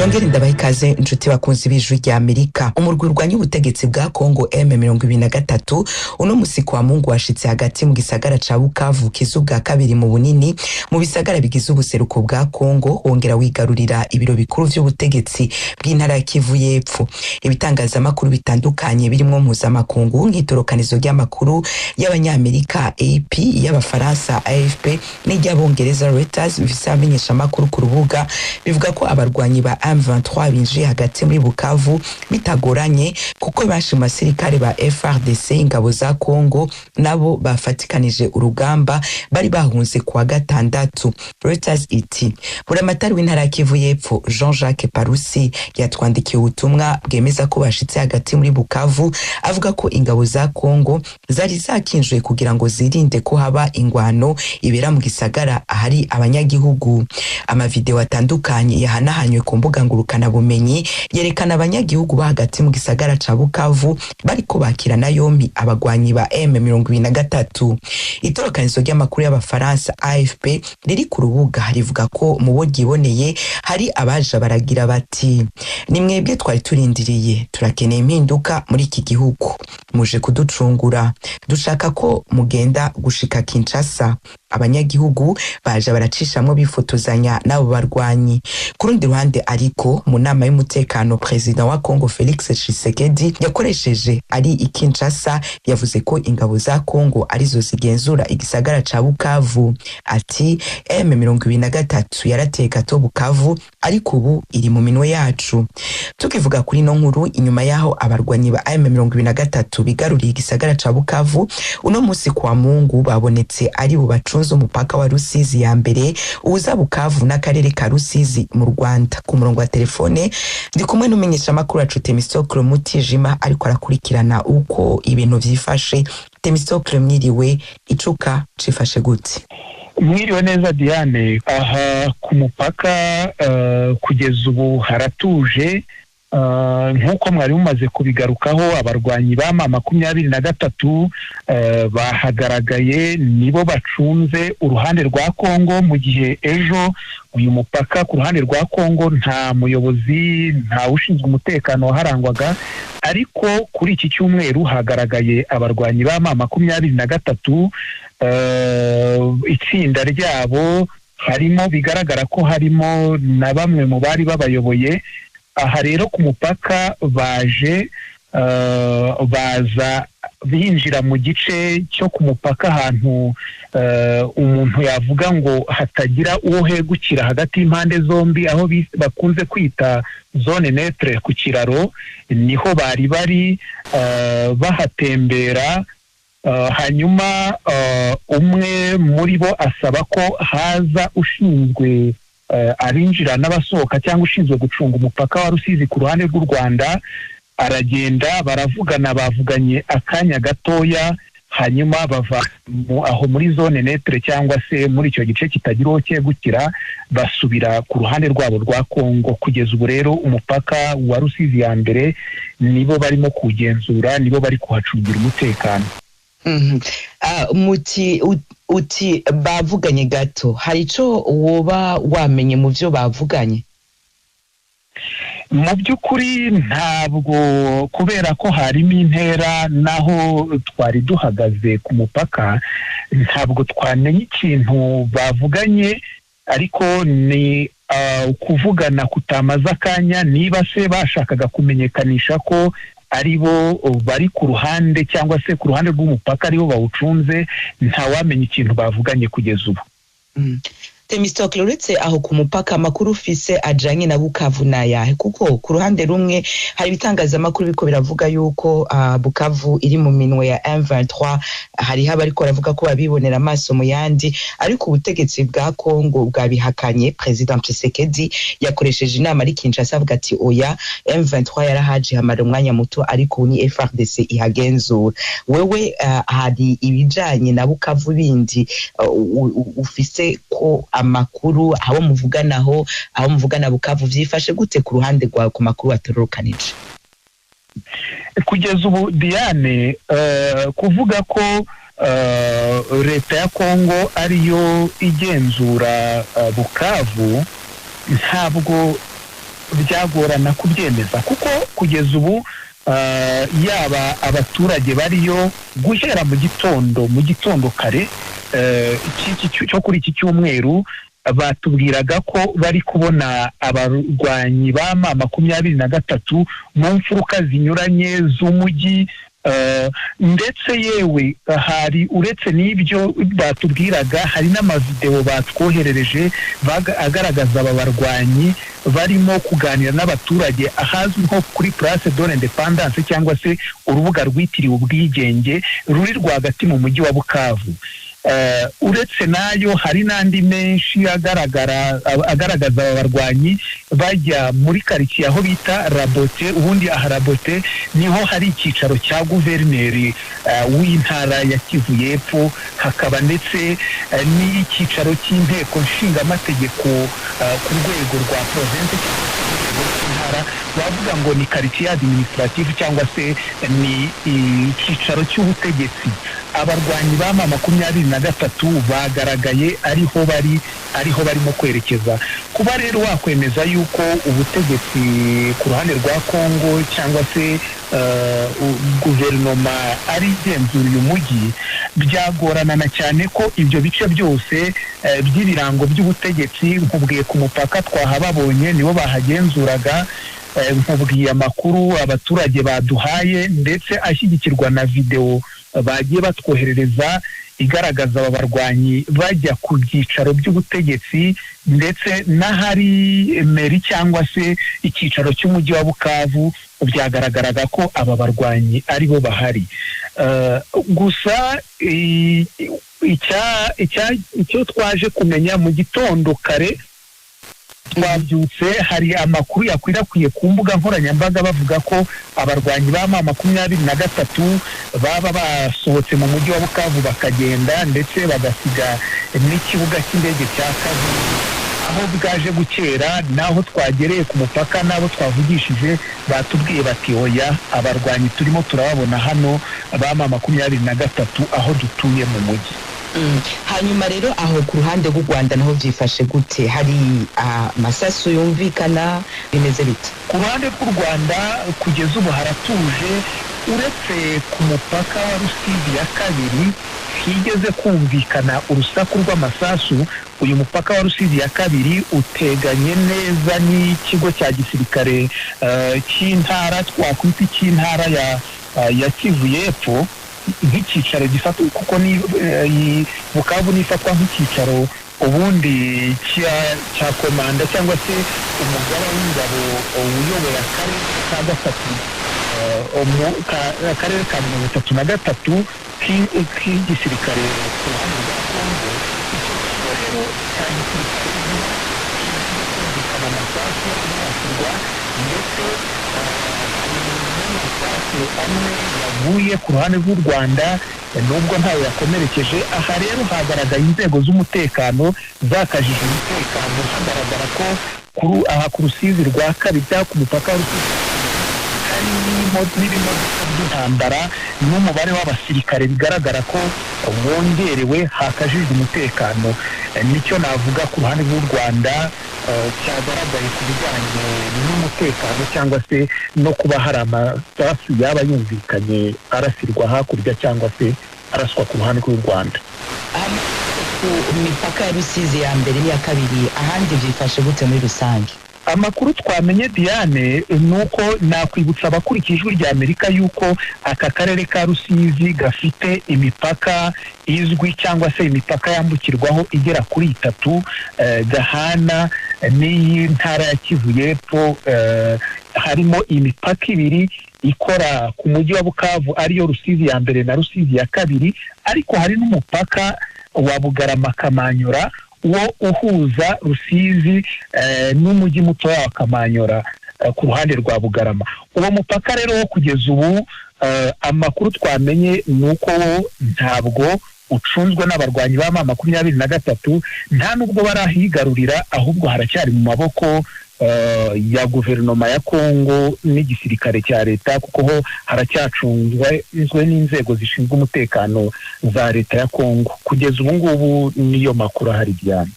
Nongere ndabaha ikaze inshuti bakunzi b'ijwi rya Amerika. Umurwi urwanya ubutegetsi bwa Kongo M23 uno musi kwa Mungu washitse hagati mu gisagara ca Bukavu kizuga kabiri mu bunini mu bisagara bigize ubuseruko bwa Kongo, wongera wigarurira ibiro bikuru vy'ubutegetsi bw'intara ya Kivu y'Epfo. Ibitangazamakuru bitandukanye birimwo mpuzamakungu nk'itorokanizo ry'amakuru y'abanyamerika AP, y'abafaransa AFP n'iry'abongereza Reuters bifise amenyesha amakuru ku rubuga bivuga ko abarwanyi ba M23 binjiye hagati muri Bukavu bitagoranye kuko bashi masirikare ba FARDC ingabo za Kongo nabo bafatikanije urugamba bari bahunze kuwa gatandatu. Reuters iti buramatari w'intara ya Kivu y'Epfo Jean-Jacques Parusi yatwandikiye ubutumwa bwemeza ko bashitse hagati muri Bukavu, avuga ko ingabo za Kongo zari zakinjwe kugira ngo zirinde ko haba ingwano ibera mu gisagara ahari abanyagihugu. Amavideo atandukanye yahanahanywe ku mbuga ngurukana bumenyi yerekana abanyagihugu ba hagati mu gisagara ca Bukavu bariko bakirana yombi abagwanyi ba M23. Itorokanizo ry'amakuru y'abafaransa AFP riri ku rubuga rivuga ko mu bo ryiboneye hari abaje baragira bati ni mwebwe twari turindiriye, turakeneye impinduka muri iki gihugu, muje kuducungura, dushaka ko mugenda gushika Kinshasa. Abanyagihugu baje baracishamwe bifotozanya nabo barwanyi. Kurundi ruhande ariko mu nama y'umutekano President wa Kongo Felix Tshisekedi yakoresheje ari i Kinshasa yavuze ko ingabo za Kongo arizo zigenzura igisagara ca Bukavu. Ati M23 yarateka to Bukavu ariko ubu iri mu minwe yacu. Tukivuga kuri no nkuru, inyuma yaho abarwanyi ba M23 bigaruriye igisagara ca Bukavu uno musi kwa Mungu babonetse ari bo bacunze umupaka wa Rusizi ya mbere uza Bukavu n'akarere ka Rusizi mu Rwanda. Ku murongo wa telefone ndi kumwe n'umenyesha makuru wa Temistokle Mutijima ariko arakurikirana uko ibintu vyifashe. Temistokle, mwiriwe, icuka cifashe gute? Mwiriwe neza Diane. Aha ku mupaka kugeza ubu haratuje, nkuko mwari mumaze kubigarukaho abarwanyi ba M23 bahagaragaye nibo bacunze uruhande rwa Kongo, mu gihe ejo uyu mupaka ku ruhande rwa Kongo nta muyobozi, nta ushinzwe umutekano waharangwaga, ariko kuri iki cyumweru hagaragaye abarwanyi ba M23 itsinda ryabo harimo, bigaragara ko harimo na bamwe mu bari babayoboye. Aha rero ku mupaka baje baza binjira mu gice cyo ku mupaka ahantu umuntu yavuga ngo hatagira uwo hegukira hagati y'impande zombi, aho bakunze kwita zone neutre ku kiraro, niho bari bahatembera. Hanyuma umwe muri bo asaba ko haza ushinzwe abinjira n'abasohoka cyangwa ushinzwe gucunga umupaka wa Rusizi ku ruhande rw'u Rwanda. Aragenda baravugana, bavuganye akanya gatoya, hanyuma bava aho muri zone neutre cyangwa se muri icyo gice kitagira uwo cyegukira, basubira ku ruhande rwabo rwa Kongo. Kugeza ubu rero umupaka wa Rusizi ya mbere nibo barimo kugenzura, nibo bari kuhacungira umutekano. Uti bavuganye gato, hari ico woba wamenye mu byo bavuganye? Mu by'ukuri ntabwo, kubera ko harimo intera naho twari duhagaze ku mupaka, ntabwo twamenye ikintu bavuganye, ariko ni kuvugana kutamaze akanya. Niba se bashakaga kumenyekanisha ko ari bo bari ku ruhande cyangwa se ku ruhande rw'umupaka aribo bawucunze, ntawamenya ikintu bavuganye kugeza ubu. Temistokle, uretse aho ku mupaka amakuru ufise ajanye na Bukavu nayahe? Kuko ku ruhande rumwe hari ibitangazamakuru biko biravuga yuko Bukavu iri mu minwe ya M23, hari abariko baravuga ko babibonera amaso mu yandi, ariko ubutegetsi bwa Kongo bwabihakanye. President Tshisekedi yakoresheje inama ari Kinshasa avuga ati oya, M23 yarahaje hamara umwanya muto ariko ni FARDC ihagenzura. Wewe hari ibijanye na Bukavu bindi ufise ko amakuru aho muvugana Bukavu vyifashe gute ku ruhande rwa ku makuru watororokanije? Kugeza ubu Diane, kuvuga ko leta ya Kongo ariyo igenzura Bukavu ntabwo byagorana kubyemeza kuko kugeza ubu yaba abaturage bariyo guhera mu gitondo kare cyo kuri iki cyumweru batubwiraga ko bari kubona abarwanyi ba M23 mu mfuruka zinyuranye z'umujyi ndetse yewe hari uretse n'ibyo batubwiraga hari n'amavideo batwoherereje agaragaza aba barwanyi barimo kuganira n'abaturage ahazwi nko kuri Place de l'Independance cyangwa se urubuga rwitiriwe ubwigenge ruri rwagati mu mujyi wa Bukavu. Uretse nayo hari n'andi menshi agaragaza abarwanyi bajya muri quartier aho bita Rabote. Ubundi aha Rabote niho hari ikicaro cya guverineri w'intara ya Kivu y'Epfo, hakaba ndetse n'ikicaro cy'inteko nshingamategeko ku rwego rwa province intara, bavuga ngo ni quartier administrative cyangwa se ni ikicaro cy'ubutegetsi. Abarwanyi ba M23 bagaragaye ariho barimo kwerekeza. Kuba rero wakwemeza yuko ubutegetsi ku ruhande rwa Kongo cyangwa se guverinoma ari igenzura uyu mujyi, byagorana cyane ko ibyo bice byose by'ibirango by'ubutegetsi nkubwiye ku mupaka twahababonye nibo bahagenzuraga. Nkubwiye amakuru abaturage baduhaye ndetse ashyigikirwa na video bagiye batwoherereza igaragaza aba barwanyi bajya ku byicaro by'ubutegetsi ndetse n'ahari meri cyangwa se ikicaro cy'umujyi wa Bukavu. Byagaragaraga ko aba barwanyi aribo bahari. Gusa icyo twaje kumenya mu gitondo kare twabyutse hari amakuru yakwirakwiye ku mbuga nkoranyambaga bavuga ko abarwanyi ba M23 baba basohotse mu mujyi wa Bukavu bakagenda ndetse bagasiga n'ikibuga cy'indege cya Kavumu. Aho bwaje gukera naho twagereye ku mupaka nabo twavugishije batubwiye bati oya, abarwanyi turimo turababona hano ba M23 aho dutuye mu mujyi. Hanyuma rero aho ku ruhande rw'u Rwanda naho byifashe gute? Hari amasasu yumvikana, bimeze bite? Ku ruhande rw'u Rwanda kugeza ubu haratuje, uretse ku mupaka wa Rusizi ya kabiri higeze kumvikana urusaku rw'amasasu. Uyu mupaka wa Rusizi ya kabiri uteganye neza n'ikigo cya gisirikare cy'intara, twakwita cy'intara ya Kivu y'Epfo, nk'ikicaro gifata kuko ni Bukavu nifatwa nk'ikicaro ubundi cya komanda cyangwa se umugaba w'ingabo uyoboye akarere ka gatatu, akarere ka 33 k'igisirikare ku ruhande rwa Kongo. Icyo rero cyane kumvikana amasasu n'asirwa ndetse amwe yaguye ku ruhande rw'u Rwanda nubwo ntawe yakomerekeje. Aha rero hagaragaye inzego z'umutekano zakajije umutekano, hagaragara ko aha ku Rusizi rwa kabiri cyangwa ku mupaka wa Rusizi n'ibimodoka by'intambara n'umubare w'abasirikare bigaragara ko wongerewe, hakajijwe umutekano. Nicyo navuga ku ruhande rw'u Rwanda cyagaragaye ku bijyanye n'umutekano cyangwa se no kuba hari amasasu yaba yumvikanye arasirwa hakurya cyangwa se araswa ku ruhande rw'u Rwanda. Ku mipaka ya Rusizi ya mbere n'iya kabiri ahandi byifashe gute muri rusange? Amakuru twamenye Diane nuko nakwibutsa abakurikije Ijwi rya Amerika yuko aka karere ka Rusizi gafite imipaka izwi cyangwa se imipaka yambukirwaho igera kuri 3 gahana n'iyi ntara ya Kivu y'Epfo. Harimo imipaka ibiri ikora ku mujyi wa Bukavu ariyo Rusizi ya mbere na Rusizi ya kabiri, ariko hari n'umupaka wa Bugarama Kamanyora wo uhuza Rusizi n'umujyi muto wa Kamanyora ku ruhande rwa Bugarama. Uwo mupaka rero kugeza ubu amakuru twamenye nuko ntabwo ucunzwe n'abarwanyi ba M23, nta nubwo barahigarurira, ahubwo haracyari mu maboko ya guverinoma ya Kongo n'igisirikare cya leta, kuko ho haracyacunzwe n'inzego zishinzwe umutekano za leta ya Kongo. Kugeza ubu ngubu niyo makuru ahari Diane.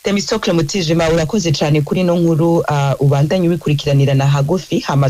Themistocle Mutijima urakoze cyane kuri no nkuru ubandanye ubikurikiranira na hagufi hama